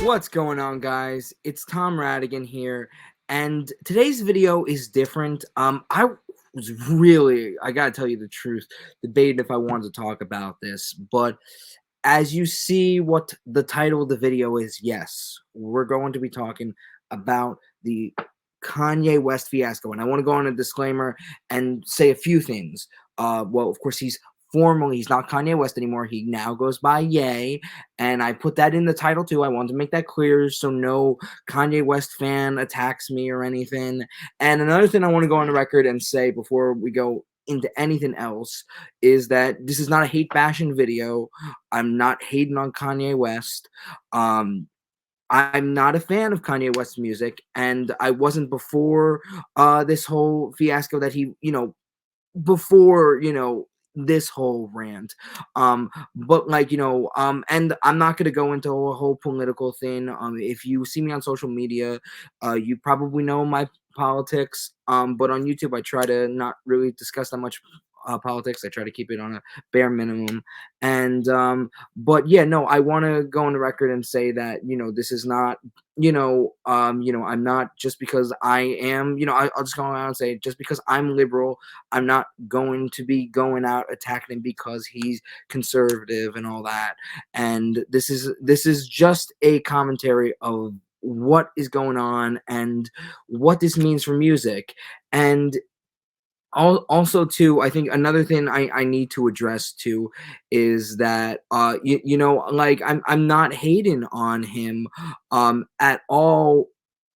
What's going on, guys? It's Tom Radigan here, and today's video is different. I was really, I gotta tell you the truth, debating if I wanted to talk about this, but as you see what the title of the video is, yes, we're going to be talking about the Kanye West fiasco, and I want to go on a disclaimer and say a few things. Well, of course, he's not Kanye West anymore. He now goes by Ye, and I put that in the title too. I wanted to make that clear so no Kanye West fan attacks me or anything. And another thing I want to go on the record and say before we go into anything else is that this is not a hate bashing video. I'm not hating on Kanye West. I'm not a fan of Kanye West's music, and I wasn't before this whole fiasco that before this whole rant. But and I'm not gonna go into a whole political thing. If you see me on social media, you probably know my politics. But on YouTube I try to not really discuss that much politics. I try to keep it on a bare minimum. And but yeah, no, I want to go on the record and say that this is not I'm not, just because I am, I'll just go out and say, just because I'm liberal, I'm not going to be going out attacking him because he's conservative and all that. And this is just a commentary of what is going on and what this means for music. And also too, I think another thing I need to address too is that like I'm not hating on him at all,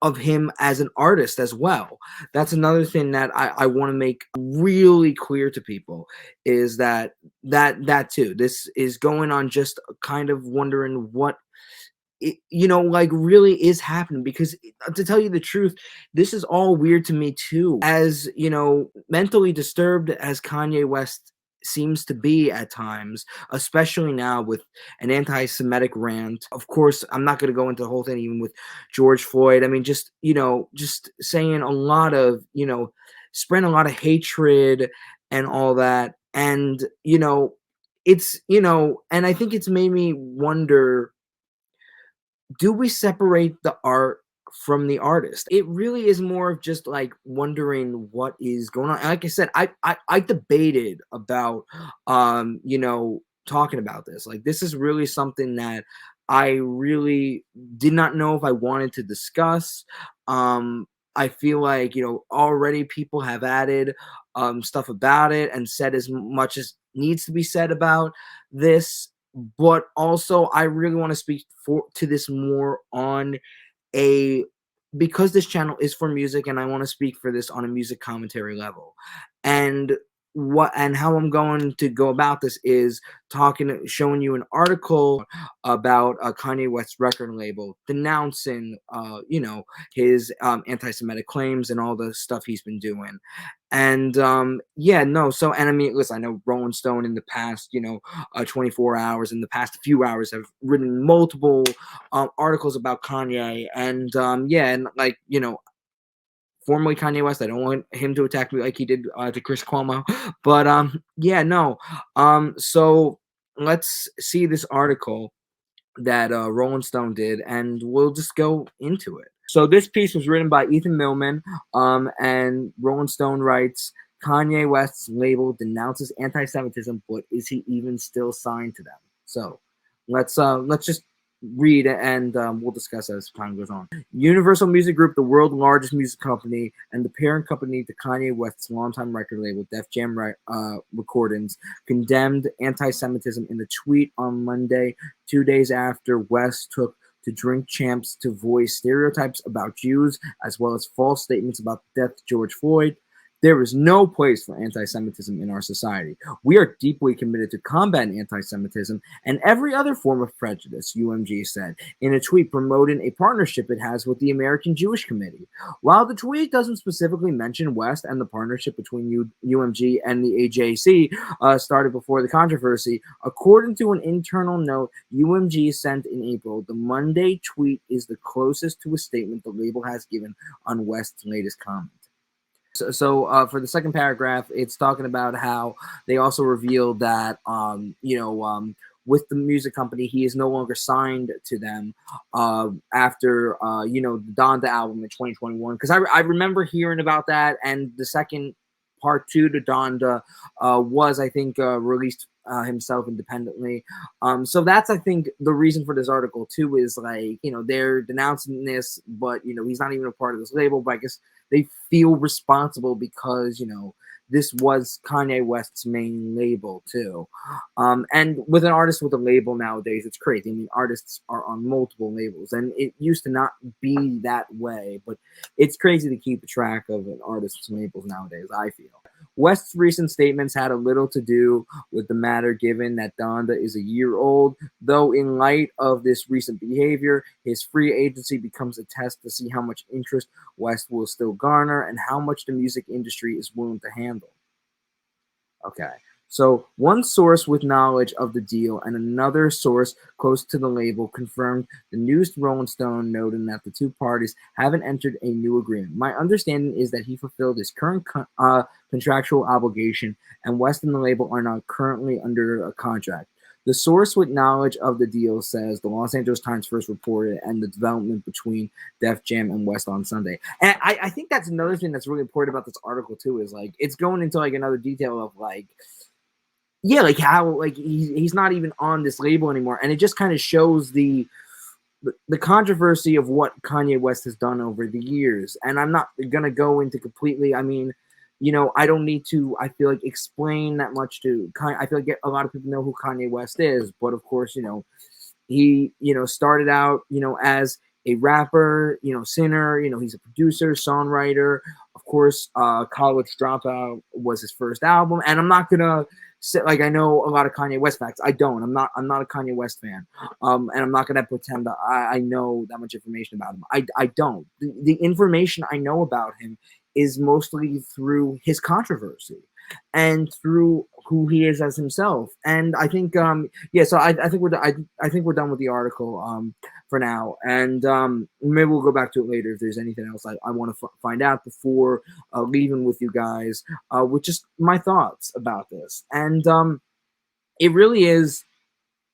of him as an artist as well. That's another thing that I want to make really clear to people, is that too, this is going on, just kind of wondering what like really is happening, because to tell you the truth, this is all weird to me too. As mentally disturbed as Kanye West seems to be at times, especially now with an anti-Semitic rant. Of course, I'm not going to go into the whole thing, even with George Floyd. I mean, just just saying a lot of spreading a lot of hatred and all that. And it's and I think it's made me wonder, do we separate the art from the artist? It really is more of just like wondering what is going on. And like I said, I debated about talking about this. Like, this is really something that I really did not know if I wanted to discuss. I feel like already people have added stuff about it and said as much as needs to be said about this. But also, I really want to speak to this more on a, because this channel is for music, and I want to speak for this on a music commentary level. And how I'm going to go about this is showing you an article about Kanye West's record label denouncing his anti-Semitic claims and all the stuff he's been doing. And yeah, no, so, and I mean, listen, I know Rolling Stone in the past 24 hours, in the past few hours, have written multiple articles about Kanye. And yeah, and like formerly Kanye West, I don't want him to attack me like he did to Chris Cuomo. But yeah, no. So let's see this article that Rolling Stone did, and we'll just go into it. So this piece was written by Ethan Millman, and Rolling Stone writes, Kanye West's label denounces anti-Semitism, but is he even still signed to them? So let's just read, and we'll discuss as time goes on. Universal Music Group, the world's largest music company and the parent company to Kanye West's longtime record label, Def Jam Recordings, condemned anti-Semitism in a tweet on Monday, 2 days after West took to Drink Champs to voice stereotypes about Jews, as well as false statements about the death of George Floyd. There is no place for anti-Semitism in our society. We are deeply committed to combating anti-Semitism and every other form of prejudice, UMG said in a tweet promoting a partnership it has with the American Jewish Committee. While the tweet doesn't specifically mention West and the partnership between UMG and the AJC started before the controversy, according to an internal note UMG sent in April, the Monday tweet is the closest to a statement the label has given on West's latest comment. So for the second paragraph, it's talking about how they also revealed that with the music company. He is no longer signed to them after the Donda album in 2021. Because I remember hearing about that, and the second part two to Donda was, I think, released himself independently. So that's, I think, the reason for this article too, is like, they're denouncing this, but he's not even a part of this label. But I guess they feel responsible because this was Kanye West's main label too. And with an artist with a label nowadays, it's crazy. I mean, artists are on multiple labels, and it used to not be that way, but it's crazy to keep track of an artist's labels nowadays, I feel. West's recent statements had a little to do with the matter, given that Donda is a year old. Though, in light of this recent behavior, his free agency becomes a test to see how much interest West will still garner and how much the music industry is willing to handle. Okay. So one source with knowledge of the deal and another source close to the label confirmed the news to Rolling Stone, noting that the two parties haven't entered a new agreement. My understanding is that he fulfilled his current contractual obligation, and West and the label are not currently under a contract. The source with knowledge of the deal says the Los Angeles Times first reported and the development between Def Jam and West on Sunday. And I think that's another thing that's really important about this article too, is like it's going into like another detail of like, yeah, like how like he's not even on this label anymore, and it just kind of shows the controversy of what Kanye West has done over the years. And I'm not gonna go into completely. I mean, I don't need to. I feel like explain that much to Kanye. I feel like a lot of people know who Kanye West is, but of course, he started out as a rapper, singer. He's a producer, songwriter. Of course, College Dropout was his first album, and I'm not gonna say like I know a lot of Kanye West facts. I don't. I'm not a Kanye West fan, and I'm not gonna pretend that I know that much information about him. I don't. The information I know about him is mostly through his controversy and through who he is as himself. And I think yeah, so I think I think we're done with the article for now, and maybe we'll go back to it later if there's anything else I want to find out before leaving with you guys with just my thoughts about this. And it really is,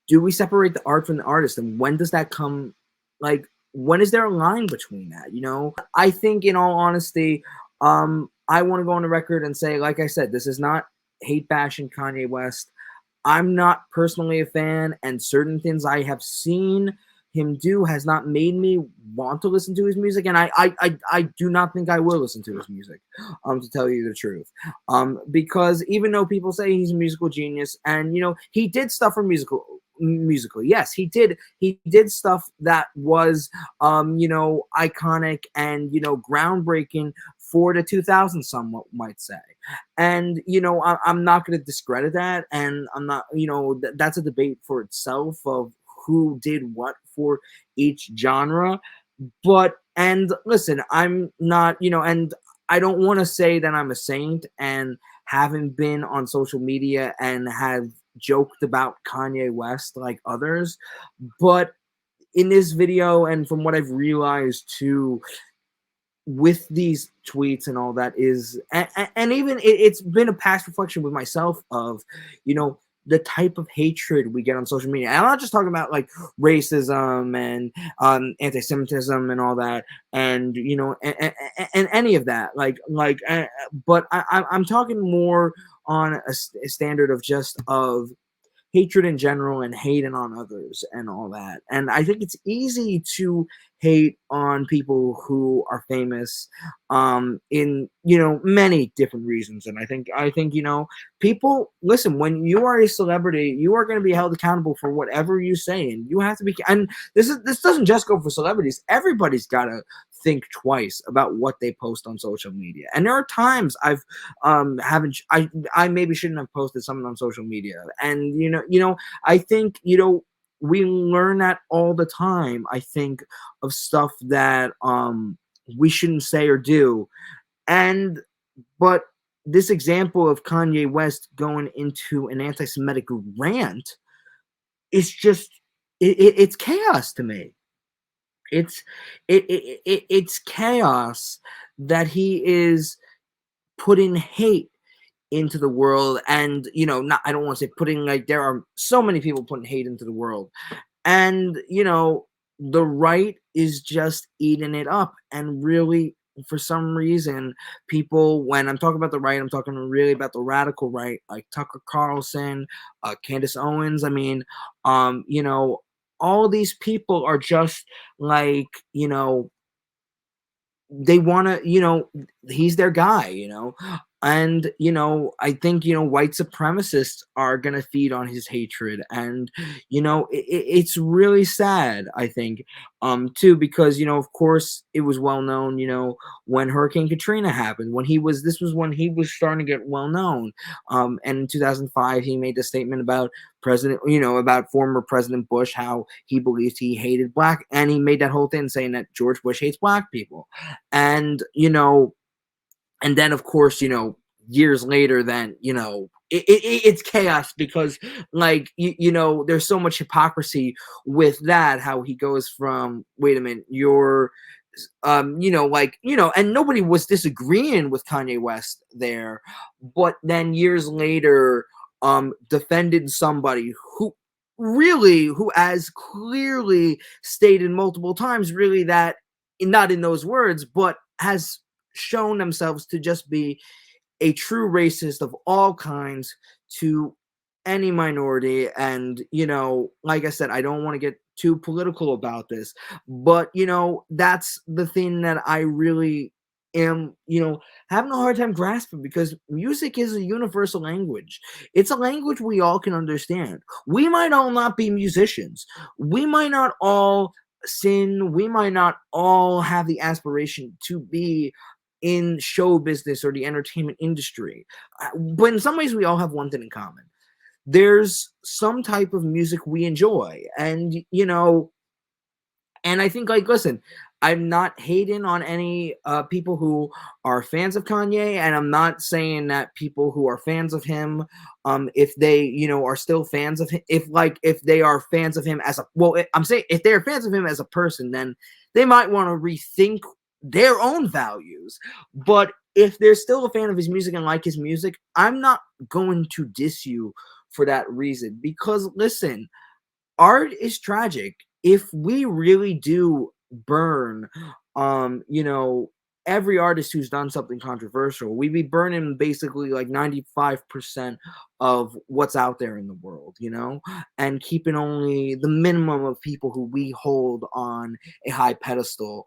do we separate the art from the artist, and when does that come? Like, when is there a line between that? I think, in all honesty, I want to go on the record and say, like I said, this is not hate bashing Kanye West. I'm not personally a fan, and certain things I have seen him do has not made me want to listen to his music, and I do not think I will listen to his music, to tell you the truth. Because even though people say he's a musical genius, and he did stuff for musically, yes, he did stuff that was iconic and groundbreaking for the 2000s, some might say. And I'm not going to discredit that, and I'm not, that's a debate for itself of who did what for each genre. But, and listen, I'm not, and I don't want to say that I'm a saint and haven't been on social media and have joked about Kanye West like others, but in this video, and from what I've realized too, with these tweets and all that, is and even it's been a past reflection with myself of the type of hatred we get on social media. And I'm not just talking about like racism and anti-Semitism and all that, and and any of that, but I'm talking more on a standard of just of hatred in general and hating on others and all that. And I think it's easy to hate on people who are famous in many different reasons. And I think people, listen, when you are a celebrity, you are going to be held accountable for whatever you say, and you have to be. And this doesn't just go for celebrities. Everybody's got to think twice about what they post on social media. And there are times I've haven't I maybe shouldn't have posted something on social media, and I think we learn that all the time, I think, of stuff that we shouldn't say or do. And but this example of Kanye West going into an anti-Semitic rant is just it's chaos to me. It's chaos that he is putting hate into the world, and not, I don't want to say putting, like, there are so many people putting hate into the world, and the right is just eating it up. And really, for some reason, people, when I'm talking about the right, I'm talking really about the radical right, like Tucker Carlson, Candace Owens. I mean, all these people are just like, they want to, he's their guy, and I think white supremacists are going to feed on his hatred. And it's really sad, I think, too, because of course it was well known, when Hurricane Katrina happened, when this was when he was starting to get well known, and in 2005 he made a statement about about former President Bush, how he believed he hated black, and he made that whole thing saying that George Bush hates black people. And and then of course, years later, then it's chaos, because, like, there's so much hypocrisy with that, how he goes from, wait a minute, you're like, and nobody was disagreeing with Kanye West there, but then years later, defended somebody who has clearly stated multiple times, really, that, not in those words, but has shown themselves to just be a true racist of all kinds to any minority. And like I said, I don't want to get too political about this, but that's the thing that I really am having a hard time grasping, because music is a universal language. It's a language we all can understand. We might all not be musicians, we might not all sing, we might not all have the aspiration to be in show business or the entertainment industry, but in some ways we all have one thing in common: there's some type of music we enjoy. And and I think, like, listen, I'm not hating on any people who are fans of Kanye, and I'm not saying that people who are fans of him, if they, are still fans of him, if they are fans of him as a, well, I'm saying if they're fans of him as a person, then they might want to rethink their own values. But if they're still a fan of his music and like his music, I'm not going to diss you for that reason, because listen, art is tragic. If we really do burn, every artist who's done something controversial, we'd be burning basically like 95% of what's out there in the world, and keeping only the minimum of people who we hold on a high pedestal,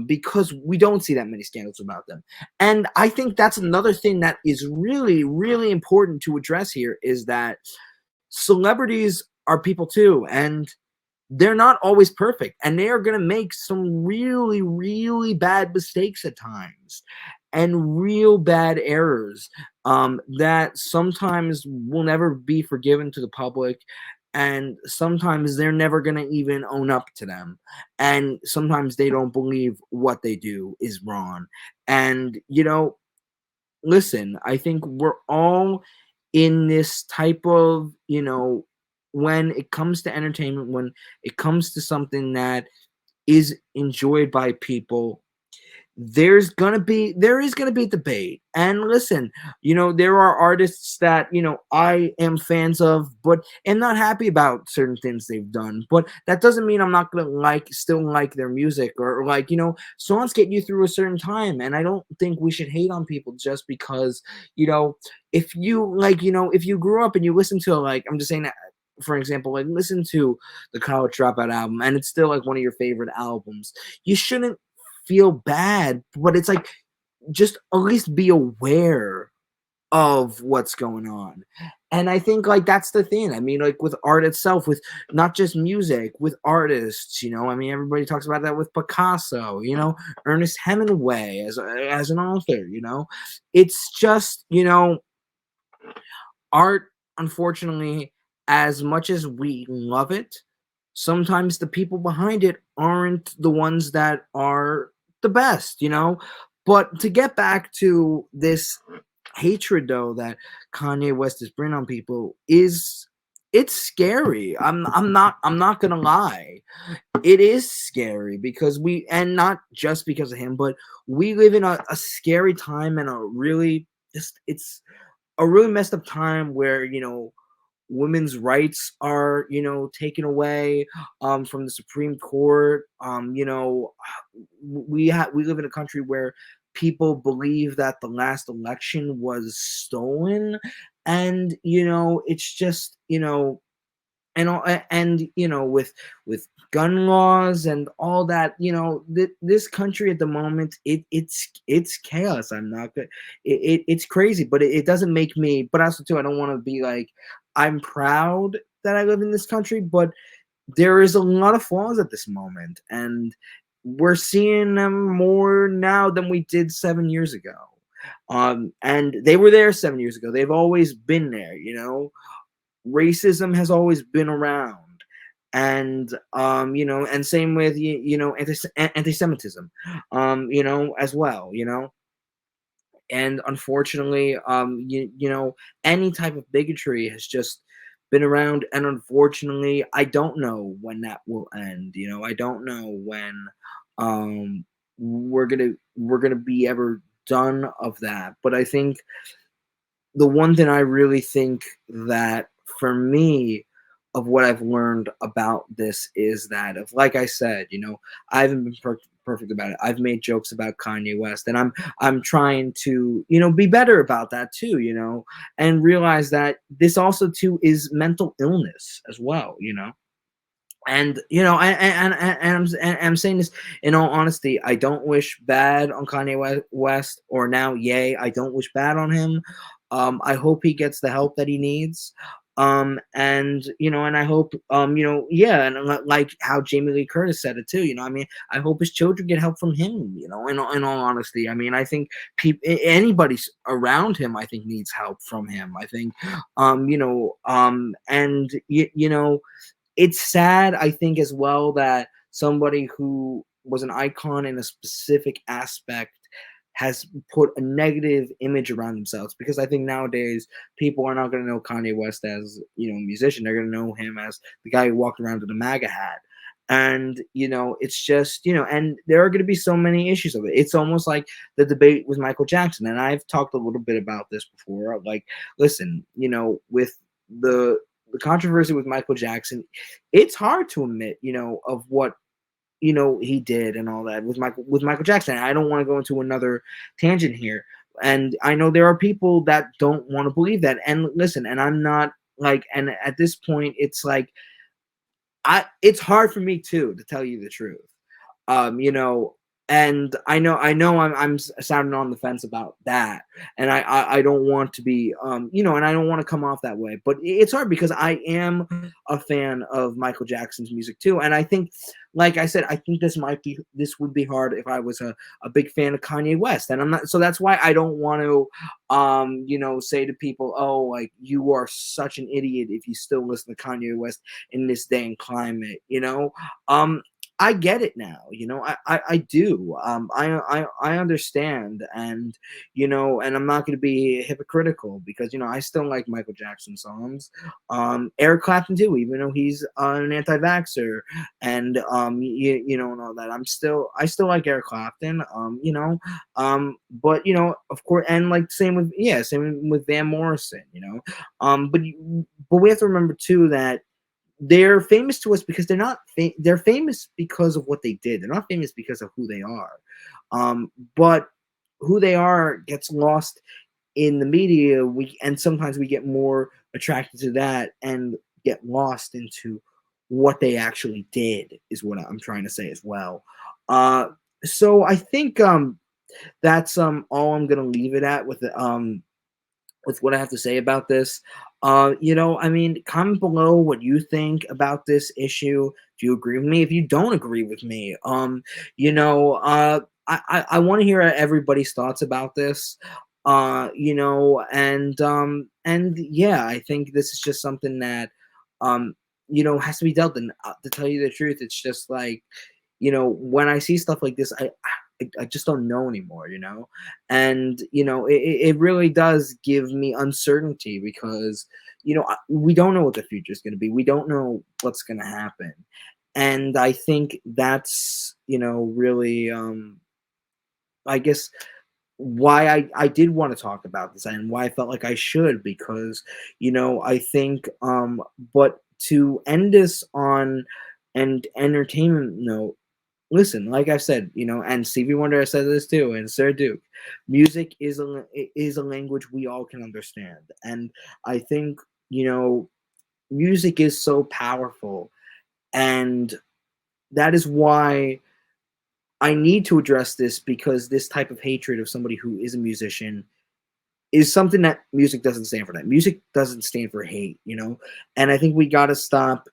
because we don't see that many scandals about them. And I think that's another thing that is really, really important to address here, is that celebrities are people too, and they're not always perfect, and they are going to make some really, really bad mistakes at times, and real bad errors, that sometimes will never be forgiven to the public, and sometimes they're never going to even own up to them, and sometimes they don't believe what they do is wrong. And listen, I think we're all in this type of, when it comes to entertainment, when it comes to something that is enjoyed by people, there is gonna be debate. And listen, there are artists that I am fans of, but am not happy about certain things they've done. But that doesn't mean I'm not gonna still like their music, or like, songs get you through a certain time. And I don't think we should hate on people just because, if you if you grew up and you listen to, like, I'm just saying that, for example, like, listen to the College Dropout album, and it's still like one of your favorite albums, you shouldn't feel bad. But it's like, just at least be aware of what's going on. And I think, like, that's the thing. I mean, like, with art itself, with not just music, with artists, I mean, everybody talks about that with Picasso, Ernest Hemingway as an author, it's just, art, unfortunately, as much as we love it, sometimes the people behind it aren't the ones that are the best, But to get back to this hatred, though, that Kanye West is bringing on people, it's scary. I'm not gonna lie. It is scary, because and not just because of him, but we live in a scary time, and a really, it's a really messed up time where, women's rights are, taken away from the Supreme Court. We live in a country where people believe that the last election was stolen, and it's just, and with gun laws and all that, this country at the moment, it's chaos. I'm not good. It's crazy, but it doesn't make me. But also too, I don't want to be like, I'm proud that I live in this country, but there is a lot of flaws at this moment, and we're seeing them more now than we did 7 years ago. And they were there 7 years ago. They've always been there. Racism has always been around, and and same with anti-Semitism, as well. And unfortunately, any type of bigotry has just been around, and unfortunately, I don't know when that will end. I don't know when um we're gonna be ever done of that. But I think the one thing I really think that, for me, of what I've learned about this is that, of like I said, I haven't been perfect about it. I've made jokes about Kanye West, and I'm trying to, be better about that too, and realize that this also too is mental illness as well. And I'm saying this in all honesty. I don't wish bad on Kanye West, or now Ye. I don't wish bad on him. I hope he gets the help that he needs. And I hope, yeah, and like how Jamie Lee Curtis said it too. I mean, I hope his children get help from him. In all honesty, I mean, I think anybody around him, I think, needs help from him. I think, and it's sad, I think, as well, that somebody who was an icon in a specific aspect has put a negative image around themselves, because I think nowadays people are not going to know Kanye West as, a musician. They're going to know him as the guy who walked around with a MAGA hat. And, it's just, and there are going to be so many issues of it. It's almost like the debate with Michael Jackson. And I've talked a little bit about this before. Like, listen, with the the controversy with Michael Jackson, it's hard to admit, of what he did and all that with Michael Jackson. I don't want to go into another tangent here, and I know there are people that don't want to believe that. And listen, and I'm not like, and at this point, it's like, it's hard for me too, to tell you the truth. Um, you know, and I know I'm sounding on the fence about that, and I don't want to be, and I don't want to come off that way. But it's hard because I am a fan of Michael Jackson's music too, and I think, like I said, I think this would be hard if I was a big fan of Kanye West, and I'm not. So that's why I don't want to, say to people, oh, like, you are such an idiot if you still listen to Kanye West in this day and climate. I get it now. I do. I understand, and I'm not going to be hypocritical, because I still like Michael Jackson songs. Eric Clapton too, even though he's an anti-vaxxer, and and all that. I still like Eric Clapton. But of course, and like same with Van Morrison. But we have to remember too that they're famous to us because they're famous because of what they did. They're not famous because of who they are. But who they are gets lost in the media. And sometimes we get more attracted to that and get lost into what they actually did, is what I'm trying to say as well. So I think that's all I'm gonna leave it at with what I have to say about this. I mean, comment below what you think about this issue. If you agree with me, if you don't agree with me, I want to hear everybody's thoughts about this. And yeah, I think this is just something that, has to be dealt. And to tell you the truth, it's just like, when I see stuff like this, I just don't know anymore, and it really does give me uncertainty, because we don't know what the future is going to be. We don't know what's going to happen, and I think that's really, I guess, why I did want to talk about this and why I felt like I should, because I think but to end this on an entertainment note, listen, like I said, and Stevie Wonder has said this too, and Sir Duke, music is is a language we all can understand, and I think music is so powerful, and that is why I need to address this, because this type of hatred of somebody who is a musician is something that music doesn't stand for. That music doesn't stand for hate. And I think we got to stop,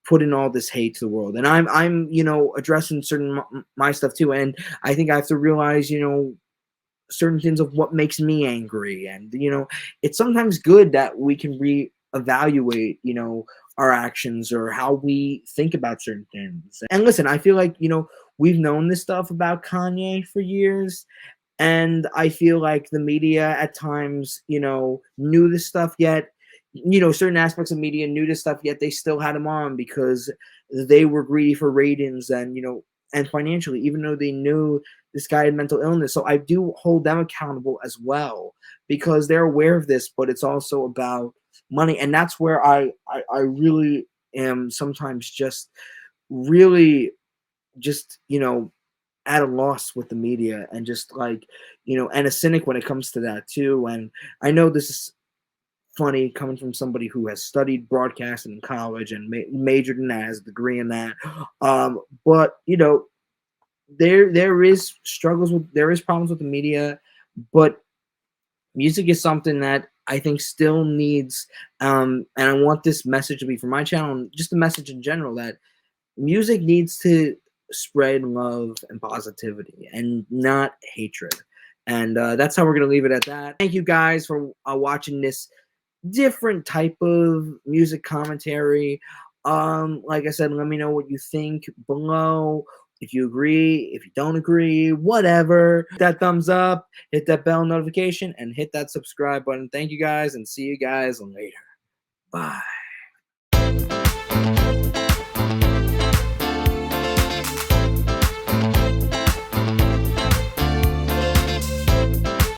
putting all this hate to the world. And I'm addressing certain my stuff too, and I think I have to realize, certain things of what makes me angry. And it's sometimes good that we can reevaluate our actions or how we think about certain things. And listen, I feel like we've known this stuff about Kanye for years, and I feel like the media at times knew this stuff, yet certain aspects of media knew this stuff, yet they still had him on because they were greedy for ratings and and financially, even though they knew this guy had mental illness. So I do hold them accountable as well, because they're aware of this, but it's also about money. And that's where I really am sometimes just really just at a loss with the media, and just like and a cynic when it comes to that too. And I know this is funny coming from somebody who has studied broadcasting in college and majored in that, has a degree in that. But there is problems with the media, but music is something that I think still needs, and I want this message to be for my channel and just a message in general, that music needs to spread love and positivity and not hatred. And that's how we're going to leave it at that. Thank you guys for watching this different type of music commentary. Like I said, let me know what you think below. If you agree, if you don't agree, whatever. Hit that thumbs up, hit that bell notification, and hit that subscribe button. Thank you guys, and see you guys later. Bye.